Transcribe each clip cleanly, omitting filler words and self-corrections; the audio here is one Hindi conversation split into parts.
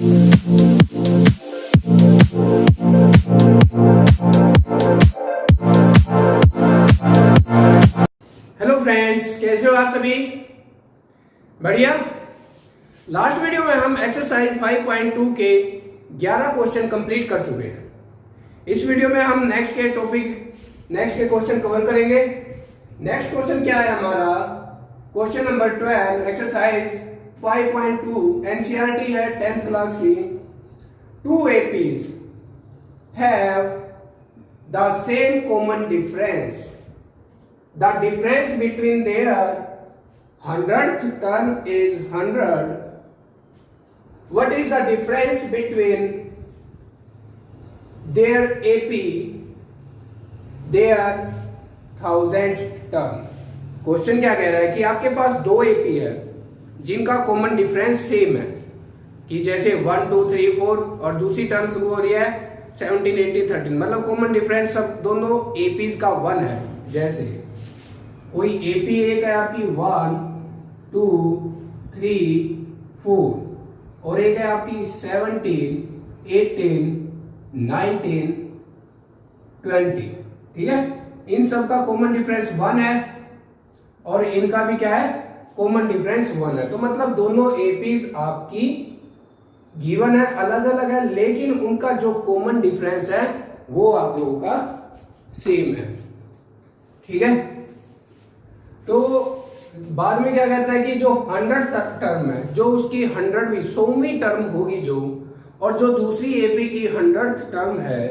हेलो फ्रेंड्स, कैसे हो आप सभी? बढ़िया। लास्ट वीडियो में हम एक्सरसाइज 5.2 के 11 क्वेश्चन कंप्लीट कर चुके हैं। इस वीडियो में हम नेक्स्ट के क्वेश्चन कवर करेंगे। नेक्स्ट क्वेश्चन क्या है हमारा? क्वेश्चन नंबर 12 एक्सरसाइज 5.2 एनसीईआरटी है 10th क्लास की। 2 APs have the same common difference. The difference between their 100th term is 100. What is the difference between their AP, their 1000th term? Question क्या कह रहा है कि आपके पास 2 AP है जिनका कॉमन डिफरेंस सेम है, कि जैसे 1 2 3 4 और दूसरी टर्म शुरू हो रही है 17 18 13, मतलब कॉमन डिफरेंस सब दोनों एपीज का 1 है। जैसे कोई एपी एक है आपकी 1 2 3 4 और एक है आपकी 17 18 19 20, ठीक है। इन सब का कॉमन डिफरेंस 1 है और इनका भी क्या है? कॉमन डिफरेंस 1 है। तो मतलब दोनों एपीज आपकी गिवन है, अलग अलग है, लेकिन उनका जो कॉमन डिफरेंस है वो आप लोगों का सेम है, ठीक है। तो बाद में क्या कहता है कि जो 100 टर्म है, जो उसकी 100वीं 100वीं टर्म होगी जो, और जो दूसरी एपी की 100th टर्म है,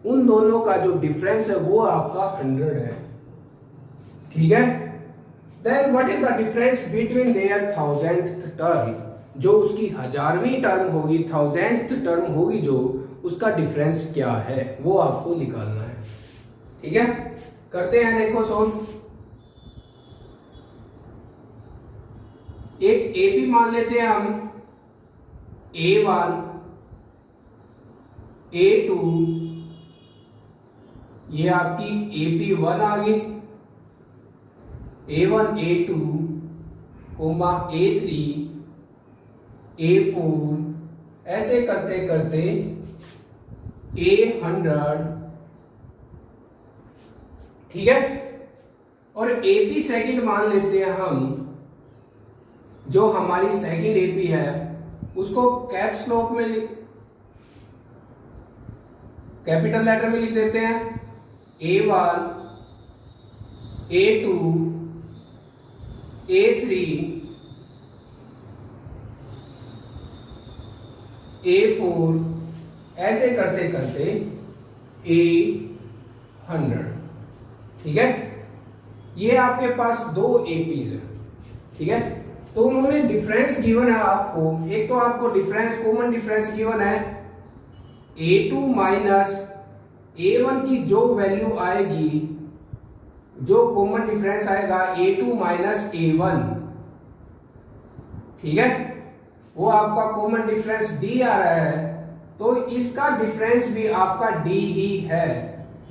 उन दोनों का जो डिफरेंस है वो आपका 100 है, ठीक है। Then what is the difference between their 1000th term? जो उसकी 1000वीं टर्म होगी, 1000th टर्म होगी जो, उसका डिफरेंस क्या है वो आपको निकालना है, ठीक है। करते हैं, देखो सोल्व। एक एपी मान लेते हैं हम A1 A2, ये आपकी AP1 आ गई, A1 A2 A3 A4, ऐसे करते करते A100, ठीक है। और AP सेकंड मान लेते हैं हम, जो हमारी सेकंड एपी है उसको कैप्स लॉक में कैपिटल लेटर में लिख देते हैं। A1 A2 A3 A4, ऐसे करते करते A100, ठीक है। ये आपके पास 2 एपीज है, ठीक है। तो उन्होंने डिफरेंस गिवन है आपको, एक तो आपको डिफरेंस कॉमन डिफरेंस गिवन है A2 माइनस A1 की जो वैल्यू आएगी, जो कॉमन डिफरेंस आएगा A2 माइनस A1, ठीक है, वो आपका कॉमन डिफरेंस D आ रहा है। तो इसका डिफरेंस भी आपका D ही है,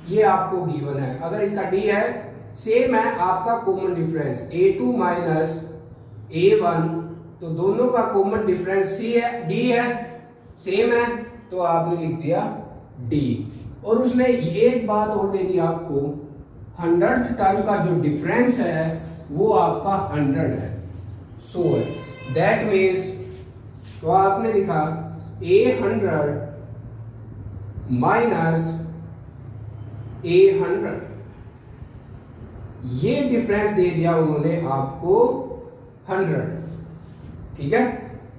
ये आपको गिवन है। अगर इसका D है, सेम है आपका common difference A2 minus A1, तो दोनों का कॉमन डिफरेंस C है, D है, सेम है, तो आपने लिख दिया D। और उसने एक बात और दे दी आपको, 100th टर्म का जो डिफरेंस है वो आपका 100 है। सो दैट मीन्स, तो आपने लिखा A100 माइनस A100, ये डिफरेंस दे दिया उन्होंने आपको 100, ठीक है।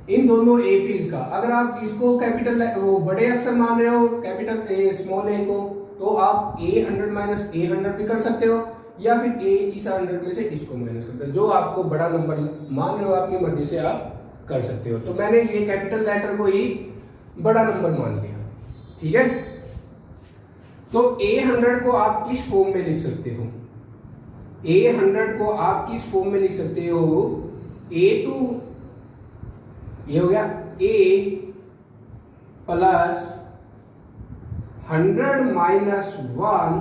इन दोनों एपीज का अगर आप इसको कैपिटल वो बड़े अक्षर मान रहे हो, कैपिटल ए स्मॉल ए को, तो आप A100 माइनस A100 भी कर सकते हो, या फिर A इस 100 में से इसको माइनस करते हो। जो आपको बड़ा नंबर मान रहे हो अपनी मर्जी से आप कर सकते हो। तो मैंने ये कैपिटल लेटर को ही बड़ा नंबर मान लिया, ठीक है। तो A100 को आप किस फॉर्म में लिख सकते हो? A100 को आप किस फॉर्म में लिख सकते हो? A2, ये हो गया A plus 100 minus 1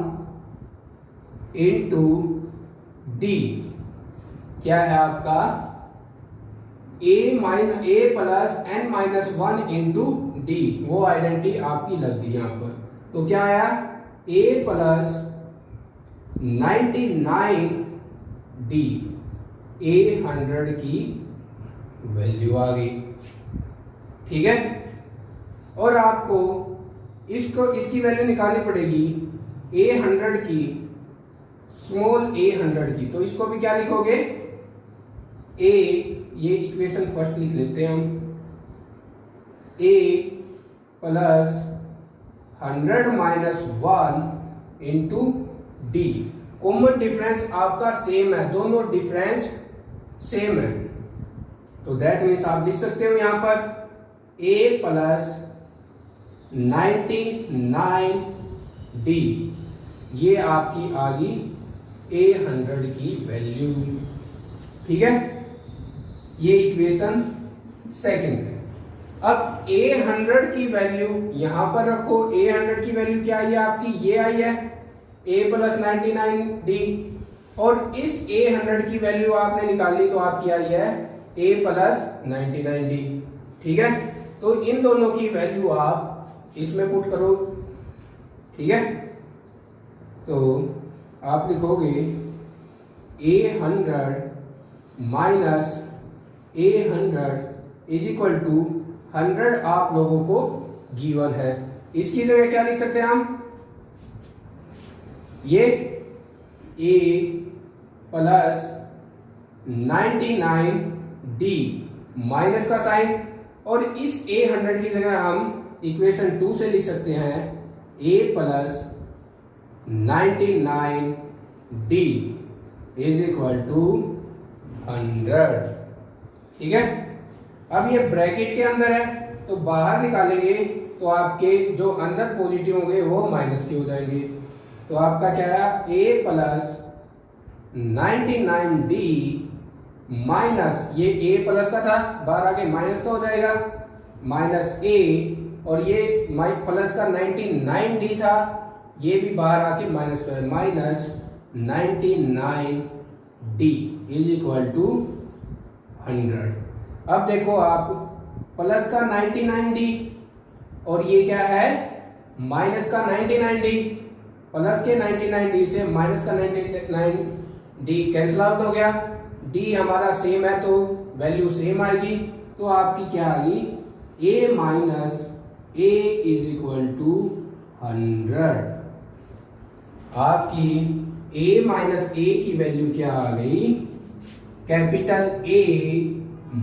into D, क्या है आपका A plus N minus one into D, वो आइडेंटिटी आपकी लग गई यहां पर। तो क्या आया, ए प्लस 99 डी, ए 100 की वैल्यू आ गई। ठीक है, और आपको इसकी वैल्यू निकालनी पड़ेगी ए 100 की, स्मॉल ए 100 की। तो इसको भी क्या लिखोगे, ए, ये इक्वेशन फर्स्ट लिख लेते हैं हम, A plus 100 minus 1 into D. Common difference आपका सेम है, दोनों डिफरेंस सेम है, तो दैट मीन्स आप लिख सकते हो यहां पर ए प्लस 99 डी, ये आपकी आ गई ए 100 की वैल्यू। ठीक है, ये इक्वेशन सेकंड है। अब ए 100 की वैल्यू यहां पर रखो, ए 100 की वैल्यू क्या आई है आपकी, ये आई है ए प्लस 99 डी, और इस ए 100 की वैल्यू आपने निकाली तो आपकी आई है ए प्लस 99 डी। ठीक है, तो इन दोनों की वैल्यू आप इसमें पुट करो। ठीक है, तो आप लिखोगे a 100 minus a 100 is equal to 100 आप लोगों को गिवन है। इसकी जगह क्या लिख सकते हैं हम, ये ए प्लस 99 डी माइनस का साइन, और इस ए 100 की जगह हम इक्वेशन 2 से लिख सकते हैं A plus 99 D is equal to 100। ठीक है, अब ये ब्रैकेट के अंदर है तो बाहर निकालेंगे तो आपके जो अंदर पॉजिटिव होंगे वो माइनस के हो जाएंगे। तो आपका क्या है, ए प्लस 99 डी माइनस, ये ए प्लस का था, बाहर आके माइनस का हो जाएगा, माइनस ए, और ये प्लस का 99 डी था, ये भी बाहर आके माइनस का है, minus 99 D is equal to 100। अब देखो आप, प्लस का 99 डी और ये क्या है माइनस का 99 डी, प्लस के 99 डी से माइनस का 99 डी कैंसिल आउट हो गया, डी हमारा सेम है तो वैल्यू सेम आएगी। तो आपकी क्या आई, A minus A is equal to 100। आपकी ए माइनस ए की वैल्यू क्या आ गई, capital A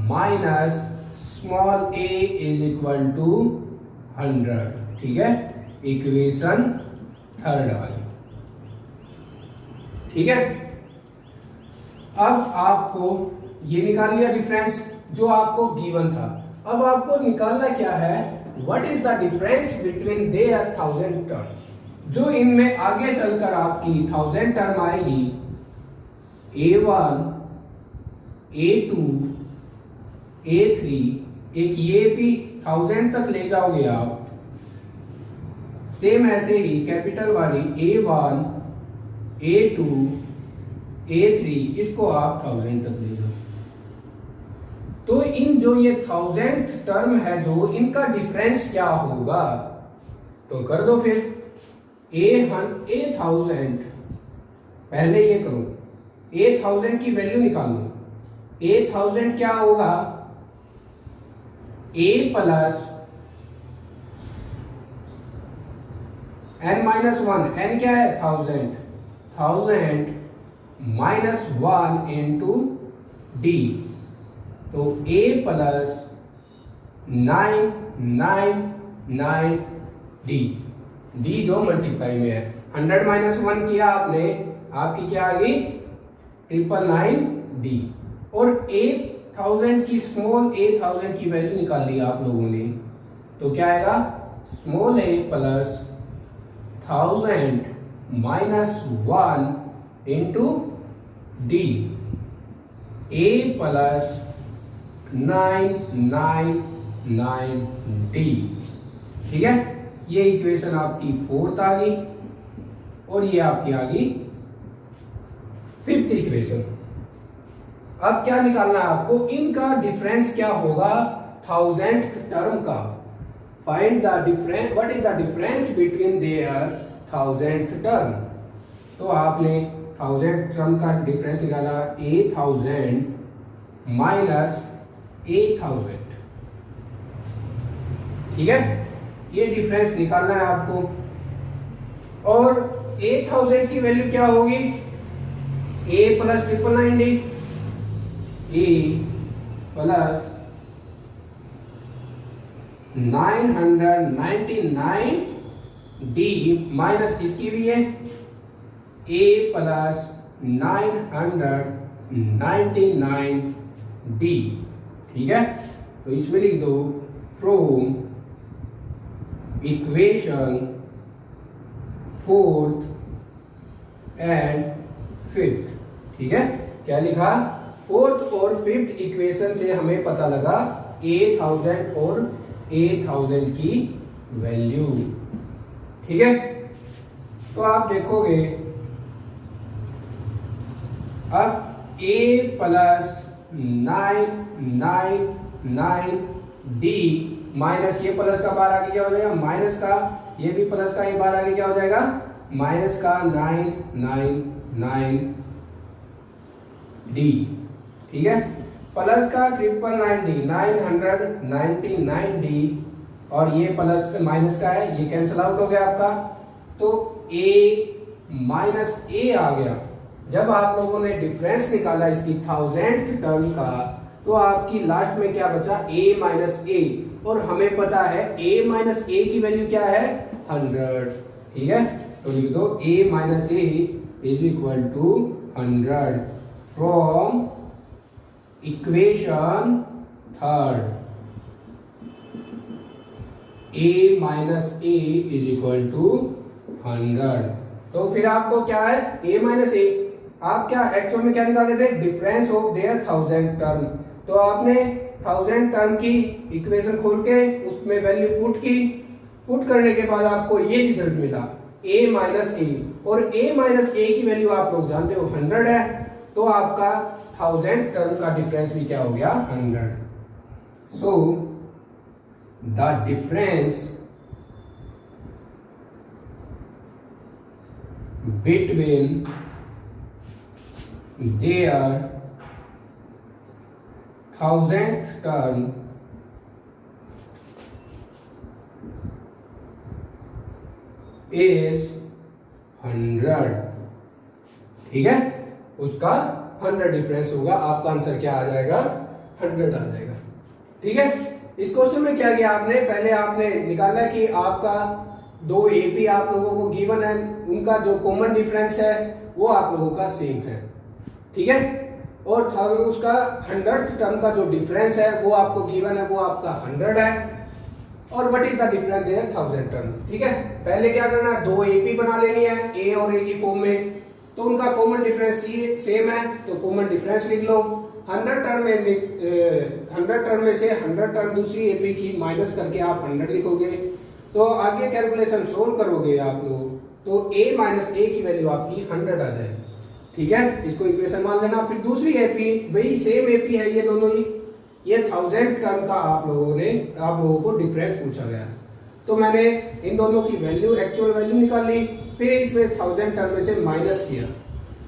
minus small a is equal to 100। ठीक है, इक्वेशन थर्ड वाली। ठीक है, अब आपको ये निकाल लिया डिफरेंस जो आपको गिवन था। अब आपको निकालना क्या है, what is the difference between there 1000 term. जो इनमें आगे चलकर आपकी 1000 टर्म आएगी, A1, A2, A3, एक ये भी 1000 तक ले जाओगे आप, सेम ऐसे ही कैपिटल वाली A1, A2, A3, इसको आप 1000 तक ले जाओ। तो इन जो ये 1000th टर्म है जो इनका डिफरेंस क्या होगा, तो कर दो फिर A1000, पहले ये करो, A1000 की वैल्यू निकालो। A1000 क्या होगा, A plus n minus 1, n क्या है 1000 माइनस 1 इंटू डी, तो A प्लस 999 डी, डी जो मल्टीप्लाई में है, 100 माइनस 1 किया आपने, आपकी क्या आ गई 999 डी, और 8000 की स्मॉल A1000 की वैल्यू निकाल ली आप लोगों ने, तो क्या आएगा small a plus 1000 minus 1 into D, A plus 999 D. ठीक है, ये इक्वेशन आपकी 4th आ गई, और ये आपकी आ गई 5th इक्वेशन। अब क्या निकालना है आपको, इनका डिफरेंस क्या होगा 1000th टर्म का। Find the difference, what is the difference between their 1000th term. तो आपने 1000th टर्म का डिफरेंस निकाला 1000 माइनस 8000, ठीक है, ये डिफरेंस निकालना है आपको। और 8000 की वैल्यू क्या होगी, a plus 999d, a plus 999d minus इसकी भी है a प्लस 999d, ठीक है। तो इसमें लिख दो from equation 4th and 5th, ठीक है। क्या लिखा, 4th और 5th इक्वेशन से हमें पता लगा 8000 और 8000 की वैल्यू, ठीक है। तो आप देखोगे अब a प्लस 999d माइनस ये प्लस का बार आगे क्या हो जाएगा माइनस का, ये भी प्लस का ये बार आगे क्या हो जाएगा माइनस का 999d, ठीक है। प्लस का 999d और ये प्लस माइनस का है, ये कैंसिल आउट हो गया आपका। तो a माइनस a आ गया। जब आप लोगों ने डिफरेंस निकाला इसकी 1000th टर्म का, तो आपकी लास्ट में क्या बचा a माइनस a, और हमें पता है a माइनस a की वैल्यू क्या है 100, ठीक है। तो लिख दो a minus a is equal to 100 from equation 3rd, a minus a is equal to 100। तो फिर आपको क्या है a माइनस a, आप क्या एक्चुअल में क्या निकाले थे, डिफरेंस ऑफ देयर 1000 टर्म। तो आपने 1000 टर्म की इक्वेशन खोल के उसमें वैल्यू पुट की, पुट करने के बाद आपको ये रिजल्ट मिला a माइनस a, और a माइनस a की वैल्यू आप लोग जानते हो 100 है। तो आपका 1000 टर्म का डिफरेंस भी क्या हो गया 100। So the difference between their 1000th term is 100, ठीक है। उसका 100 डिफरेंस होगा, आपका आंसर क्या आ जाएगा 100 आ जाएगा, ठीक है। इस क्वेश्चन में क्या किया आपने, पहले आपने निकाला कि आपका दो एपी आप लोगों को गिवन है, उनका जो कॉमन डिफरेंस है वो आप लोगों का सेम है, ठीक है। और उसका 100th टर्म का जो डिफरेंस है वो आपको गिवन है, वो आपका 100 है। और what is the difference their 1000 term, ठीक है। पहले क्या करना है, दो एपी बना लेनी है ए और ए की फॉर्म में, तो उनका कॉमन डिफरेंस सेम है, तो कॉमन डिफरेंस लिख लो। 100 टर्म में से 100 टर्म दूसरी एपी की माइनस करके आप 100 लिखोगे। तो आगे कैलकुलेशन सोल्व करोगे आप लोग, तो a माइनस ए की वैल्यू आपकी 100 आ जाएगी, ठीक है। इसको इक्वेशन मान लेना। फिर दूसरी एपी, वही सेम एपी है ये दोनों ही, ये 1000 टर्म का आप लोगों को डिफरेंस पूछा गया, तो मैंने इन दोनों की वैल्यू एक्चुअल वैल्यू निकाल ली, फिर इसमें 1000 टर्म में से माइनस किया,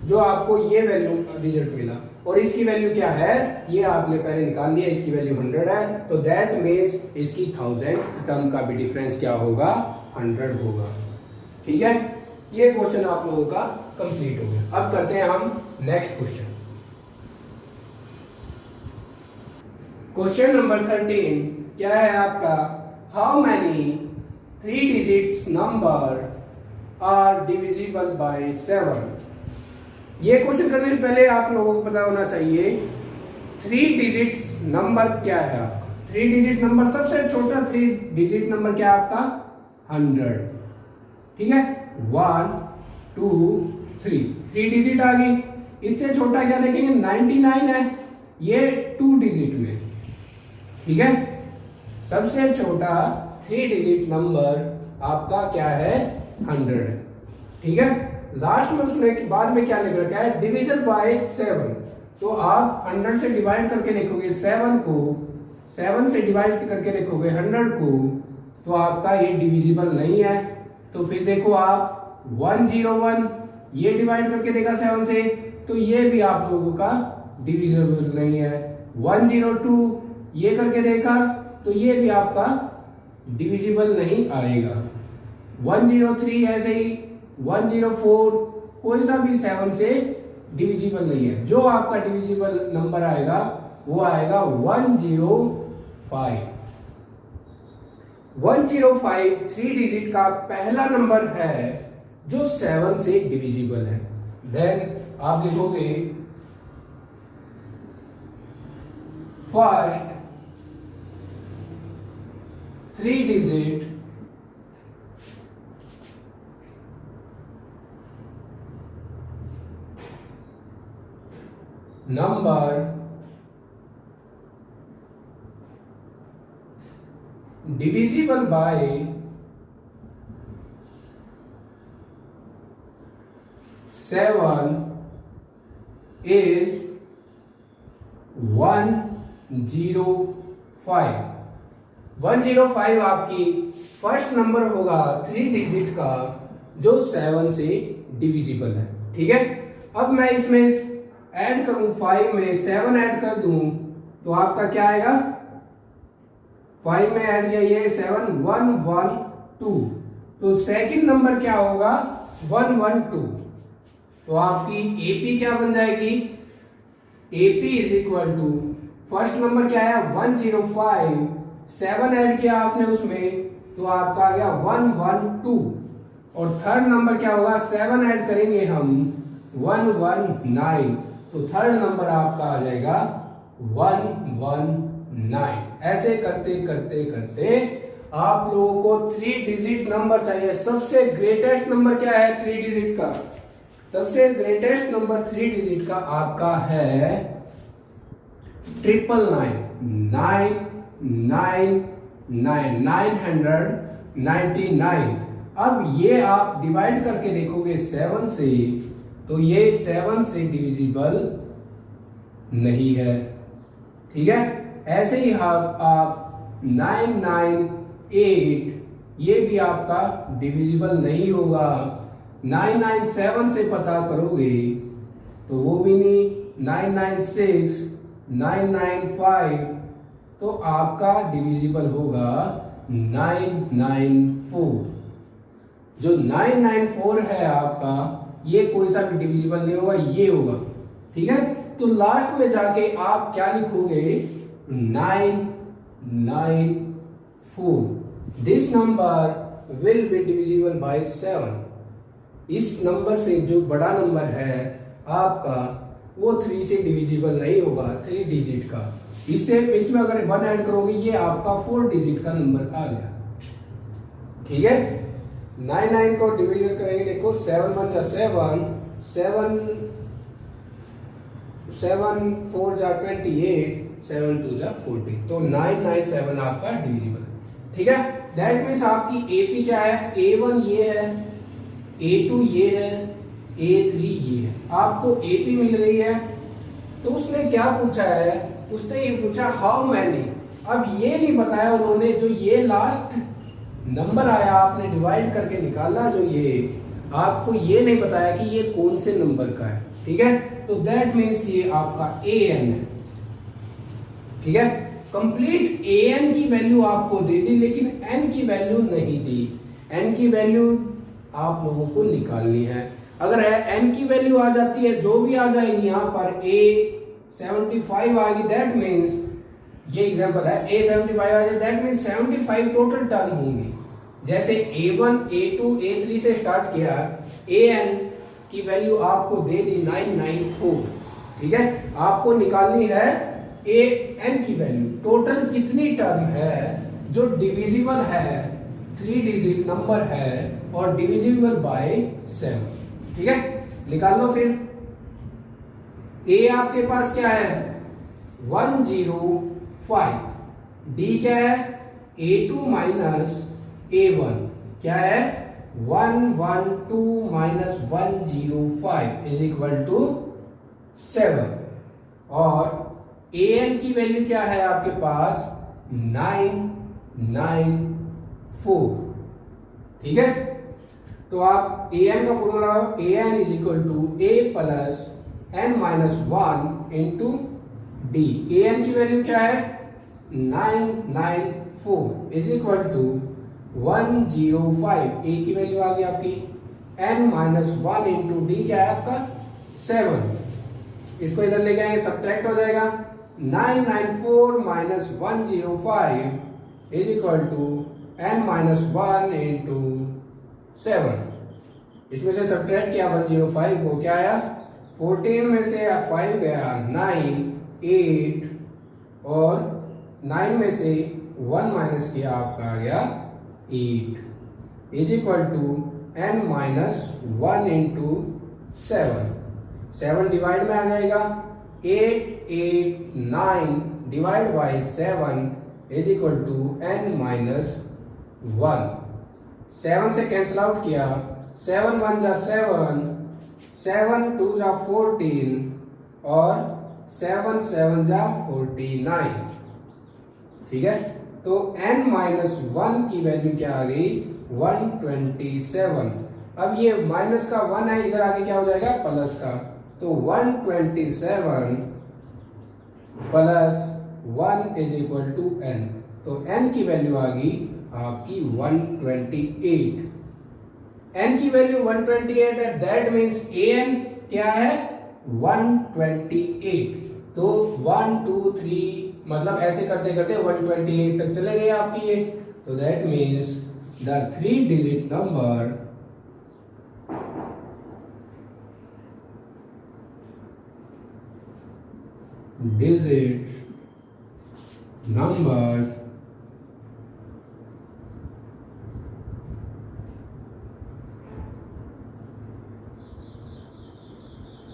जो आपको ये वैल्यू रिजल्ट मिला। और इसकी वैल्यू क्या है, ये आपने पहले निकाल दिया, इसकी वैल्यू 100 है, तो दैट मीन्स इसकी 1000th टर्म का भी डिफरेंस क्या होगा 100 होगा, ठीक है। ये क्वेश्चन आप लोगों का कंप्लीट हो गया। अब करते हैं हम नेक्स्ट क्वेश्चन। क्वेश्चन नंबर 13 क्या है आपका, how many 3 digits number are divisible by 7। ये क्वेश्चन करने से पहले आप लोगों को पता होना चाहिए 3 डिजिट्स नंबर क्या है आपका। 3 डिजिट नंबर, सबसे छोटा 3 डिजिट नंबर क्या है आपका 100, ठीक है। 1 2 3 3 डिजिट आ गई। इससे छोटा क्या देखेंगे 99 है, ये 2 डिजिट में, ठीक है। सबसे छोटा 3 डिजिट नंबर आपका क्या है 100 है, ठीक है। लास्ट में उसने बाद में क्या लिख रखा है, डिविजन बाय 7। तो आप 100 से डिवाइड करके लिखोगे 7 को, 7 से डिवाइड करके लिखोगे 100 को, तो आपका ये डिविजिबल नहीं है। तो फिर देखो आप 101 ये डिवाइड करके देखा 7 से, तो ये भी आप लोगों का डिविजिबल नहीं है। 102 ये करके देखा तो ये भी आपका डिविजिबल नहीं आएगा। 103 ऐसे ही, 104 कोई सा भी 7 से डिविजिबल नहीं है। जो आपका डिविजिबल नंबर आएगा वो आएगा 105। 105 3 डिजिट का पहला नंबर है जो 7 से डिविजिबल है। देन आप लिखोगे first 3 digit number divisible by 7 is 105। 105 आपकी फर्स्ट नंबर होगा 3 डिजिट का जो 7 से डिविजिबल है। ठीक है, अब मैं इसमें ऐड करूं 5 में 7 ऐड कर दूं तो आपका क्या आएगा, 5 में ऐड किया ये 7 112, तो सेकंड नंबर क्या होगा 112। तो आपकी एपी क्या बन जाएगी, AP is equal to first number क्या है 105, 7 ऐड किया आपने उसमें तो आपका आ गया 112, और थर्ड नंबर क्या होगा 7 ऐड करेंगे हम 119, तो थर्ड नंबर आपका आ जाएगा 119। ऐसे करते करते करते आप लोगों को 3 डिजिट नंबर चाहिए। सबसे ग्रेटेस्ट नंबर क्या है 3 डिजिट का, सबसे ग्रेटेस्ट नंबर 3 डिजिट का आपका है 999। अब ये आप डिवाइड करके देखोगे 7 से तो ये 7 से डिविजिबल नहीं है। ठीक है, ऐसे ही आप 998 ये भी आपका डिविजिबल नहीं होगा। 997 से पता करोगे तो वो भी नहीं, 996 995 तो आपका डिविजिबल होगा 994। जो 994 है आपका ये कोई सा भी डिविजिबल नहीं होगा, ये होगा। ठीक है, तो लास्ट में जाके आप क्या लिखोगे 994। This number will be divisible by 7। इस नंबर से जो बड़ा नंबर है आपका वो 3 से डिविजिबल नहीं होगा, 3 डिजिट का। इससे इसमें अगर 1 ऐड करोगे ये आपका 4 डिजिट का नंबर आ गया। ठीक है, 99 को डिवीजन करेंगे, देखो 7 1 जा 7, 7 4 जा 28, 7 2 जा 40, तो 997 आपका डिविजिबल। ठीक है, दैट मीन्स आपकी एपी क्या है, A1 ये है, A2 ये है, A3 ये है। आपको एपी मिल गई है तो उसने क्या पूछा है, उसने ये पूछा हाउ मैनी। अब ये नहीं बताया उन्होंने, जो ये लास्ट नंबर आया आपने डिवाइड करके निकाला, जो ये आपको ये नहीं बताया कि ये कौन से नंबर का है। ठीक है, तो दैट मीन्स ये आपका AN है। ठीक है, कंप्लीट AN की वैल्यू आपको दे दी लेकिन N की वैल्यू नहीं दी। N की वैल्यू आप लोगों को निकालनी है। अगर N की वैल्यू आ जाती है, जो भी आ जाएगी यहाँ पर A75 आएगी, दैट मीन्स ये एग्जांपल है A75 आ जाए, दैट मीन्स 75 टोटल टर्म होंगी। जैसे A1 A2 A3 से स्टार्ट किया, AN की वैल्यू आपको दे दी 994। ठीक है, आपको निकालनी है AN की वैल्यू, टोटल कितनी टर्म है जो डिविजिबल है, 3 डिजिट नंबर है और डिविजिबल बाय 7। ठीक है, निकाल लो फिर। A आपके पास क्या है 105, D क्या है A2 माइनस A1 क्या है 112 माइनस 105 इज इक्वल टू 7। और an की वैल्यू क्या है आपके पास 994। ठीक है, तो आप an का formula an is equal to a plus n minus 1 into d. an की वैल्यू क्या है 994 इज इक्वल टू 105। a की वैल्यू आ गई आपकी n माइनस 1 इंटू डी क्या है आपका 7। इसको इधर ले जाएंगे सब्ट्रैक्ट हो जाएगा 994 minus 105 is equal to n minus 1 into 7। इसमें से सब्ट्रैक्ट किया 105 को क्या आया 14 में से 5 गया 9 8 और 9 में से 1 माइनस किया आपका आ गया 8 is equal to n minus 1 into 7 divide में आ जाएगा 8 8 9 divide by 7 is equal to n minus 1। 7 से कैंसिल आउट किया 7 1 जा 7 7 2 जा 14 और 7 7 जा 49। ठीक है, तो n माइनस 1 की वैल्यू क्या आ गई 127। अब ये माइनस का 1 है, इधर आगे क्या हो जाएगा प्लस का, तो 127 plus 1 is equal to n। तो n की वैल्यू आ गई आपकी 128। n की वैल्यू 128 है, दैट मीन्स an क्या है 128। तो 1 2 3 मतलब ऐसे करते करते 128 तक चले गए आपकी ये। तो that means the 3 digit number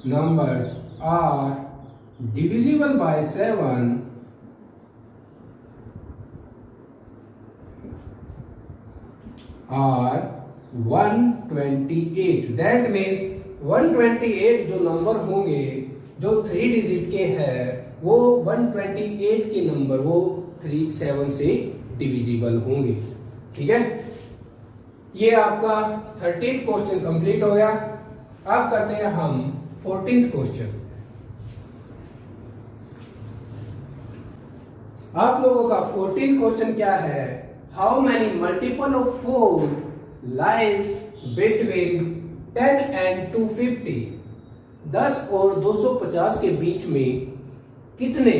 numbers are divisible by 7 are 128। That means 128 जो नंबर होंगे जो 3 डिजिट के हैं वो 128 के नंबर वो 7 से डिविजिबल होंगे। ठीक है, ये आपका 13th क्वेश्चन कंप्लीट हो गया। अब करते हैं हम 14th क्वेश्चन। आप लोगों का 14th क्वेश्चन क्या है, how many multiple of 4 lies between 10 and 250। 10 और 250 के बीच में कितने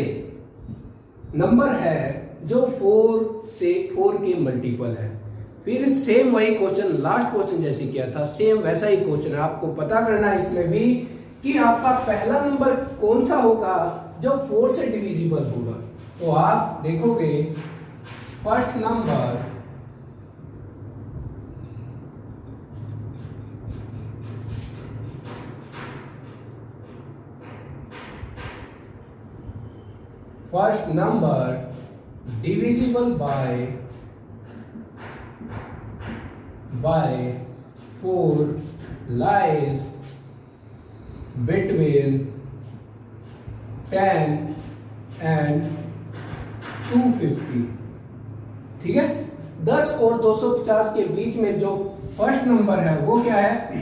नंबर है जो 4 के मल्टीपल है। फिर सेम वही क्वेश्चन लास्ट क्वेश्चन जैसे किया था सेम वैसा ही क्वेश्चन है, आपको पता करना है इसमें भी कि आपका पहला नंबर कौन सा होगा जो 4 से डिविजिबल होगा। तो आप देखोगे first number divisible by 4 lies between 10 and 250। ठीक है, 10 और 250 के बीच में जो फर्स्ट नंबर है वो क्या है,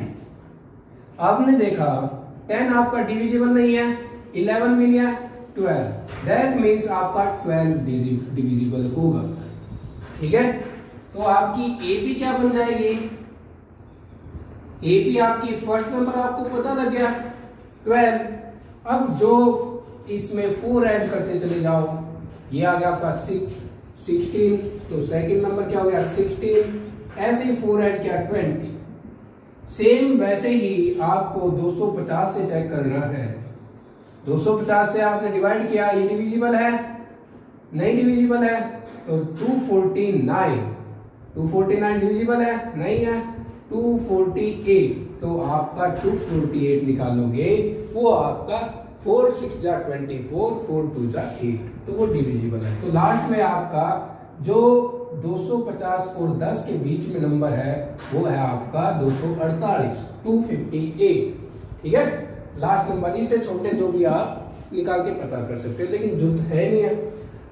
आपने देखा 10 आपका डिविजिबल नहीं है, 11 भी नहीं है, 12। दैट मीन्स आपका 12 डिविजिबल होगा। ठीक है, तो आपकी एपी क्या बन जाएगी, एपी आपकी फर्स्ट नंबर आपको पता लग गया 12। अब जो इसमें 4 ऐड करते चले जाओ, ये आ गया आपका 16, तो सेकंड नंबर क्या हो गया 16, ऐसे ही 4 ऐड किया 20। सेम वैसे ही आपको 250 से चेक करना है। 250 से आपने डिवाइड किया, ये डिविजिबल है नहीं, डिविजिबल है, तो 249 डिविजिबल है नहीं है, 248, तो आपका 248 निकालोगे, वो आपका 4 6 जा 24, 4 2 जा 8, तो वो डिविजिबल है। तो लास्ट में आपका जो 250 और 10 के बीच में नंबर है वो है आपका 248, 258। ठीक है, लास्ट नंबर, इससे छोटे जो भी आप निकाल के पता कर सकते हो, लेकिन जरूरत है नहीं है।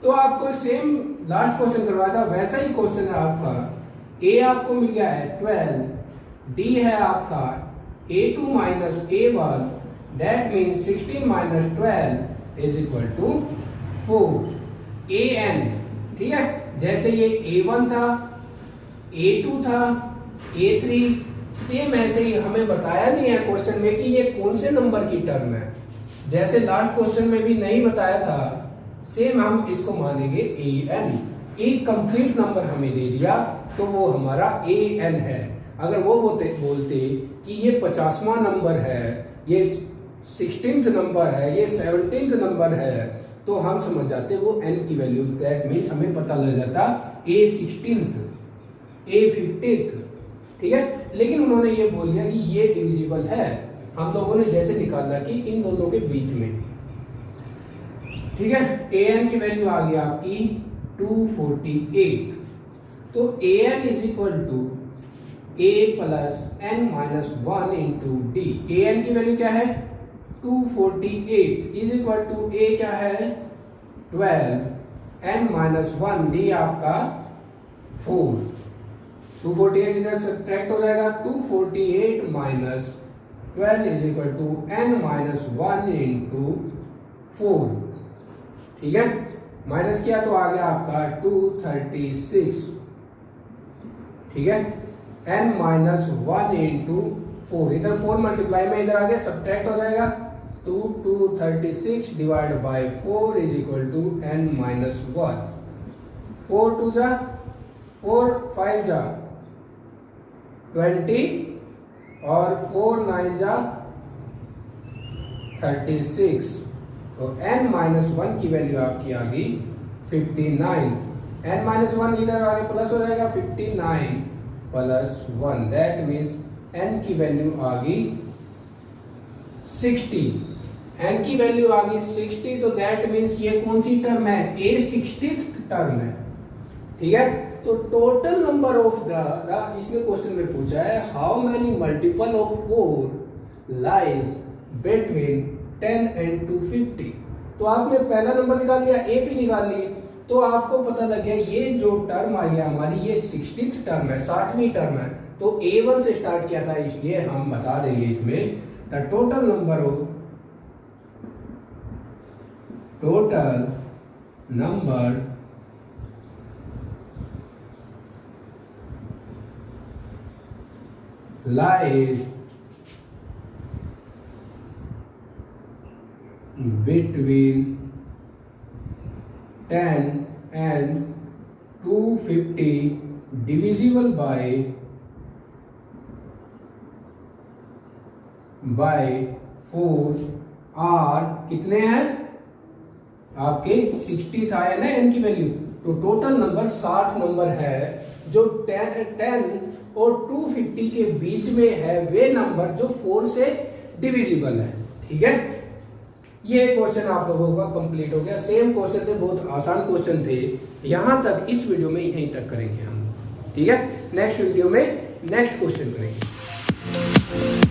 तो आपको सेम लास्ट क्वेश्चन करवाया था वैसा ही क्वेश्चन है आपका। ए आपको मिल गया है 12, डी है आपका A2 minus A1, that means 16 minus 12 is equal to 4। AN, ठीक है, जैसे ये A1 था, A2 था, A3, सेम ऐसे ही हमें बताया नहीं है क्वेश्चन में कि ये कौन से नंबर की टर्म है। जैसे लास्ट क्वेश्चन में भी नहीं बताया था, सेम हम इसको मानेंगे AN। एक कंप्लीट नंबर हमें दे दिया तो वो हमारा AN है। अगर वो बोलते कि ये 50वां नंबर है, ये 16th नंबर है, ये 17th नंबर है, तो हम समझ जाते वो n की वैल्यू, दैट मीन्स हमें पता लग जाता A16th, A50th, ठीक है। लेकिन उन्होंने ये बोल दिया कि ये डिविजिबल है। हम लोगों ने जैसे निकाला कि इन दोनों के बीच में, ठीक है। AN की वैल्यू आ गई आपकी 248। तो AN is equal to A plus N minus 1 into d. AN की वैल्यू क्या है 248 इज इक्वल टू A क्या है 12, N माइनस 1, डी आपका 4। 248 इधर सब्ट्रैक्ट हो जाएगा, 248 minus 12 is equal to N minus 1 into 4, ठीक है। माइनस किया तो आ गया आपका 236, ठीक है। n माइनस 1 इंटू 4, इधर 4 मल्टीप्लाई में इधर आ गया, सब्ट्रैक्ट हो जाएगा, तो 236 divide by 4 is equal to n minus 1। 4 2 जा 4, 5 जा 20 और 4 9 जा 36। तो n माइनस 1 की वैल्यू आपकी आ गई 59। n माइनस 1 इधर आगे प्लस हो जाएगा, 59 प्लस 1, दैट मीन्स n की वैल्यू आ गई 60। n की वैल्यू आ गई 60, तो दैट मीन्स ये कौन सी टर्म है A60th टर्म है, ठीक है। तो टोटल नंबर ऑफ द इसने क्वेश्चन में पूछा है how many multiple of 4 lies between 10 and 250। तो आपने पहला नंबर निकाल लिया, ए भी निकाल ली, तो आपको पता लग गया ये जो टर्म आई है हमारी ये 60th टर्म है, 60वीं टर्म है। तो A1 से स्टार्ट किया था, इसलिए हम बता देंगे इसमें the total number lies between 10 and 250 divisible by 4 are कितने हैं आपके 60 था ना n की वैल्यू। तो टोटल नंबर 60 नंबर है जो 10 और 250 के बीच में है, वे नंबर जो 4 से डिविजिबल है, ठीक है। ये क्वेश्चन आप लोगों का कंप्लीट हो गया। सेम क्वेश्चन थे, बहुत आसान क्वेश्चन थे। यहां तक इस वीडियो में यहीं तक करेंगे हम, ठीक है। नेक्स्ट वीडियो में नेक्स्ट क्वेश्चन करेंगे।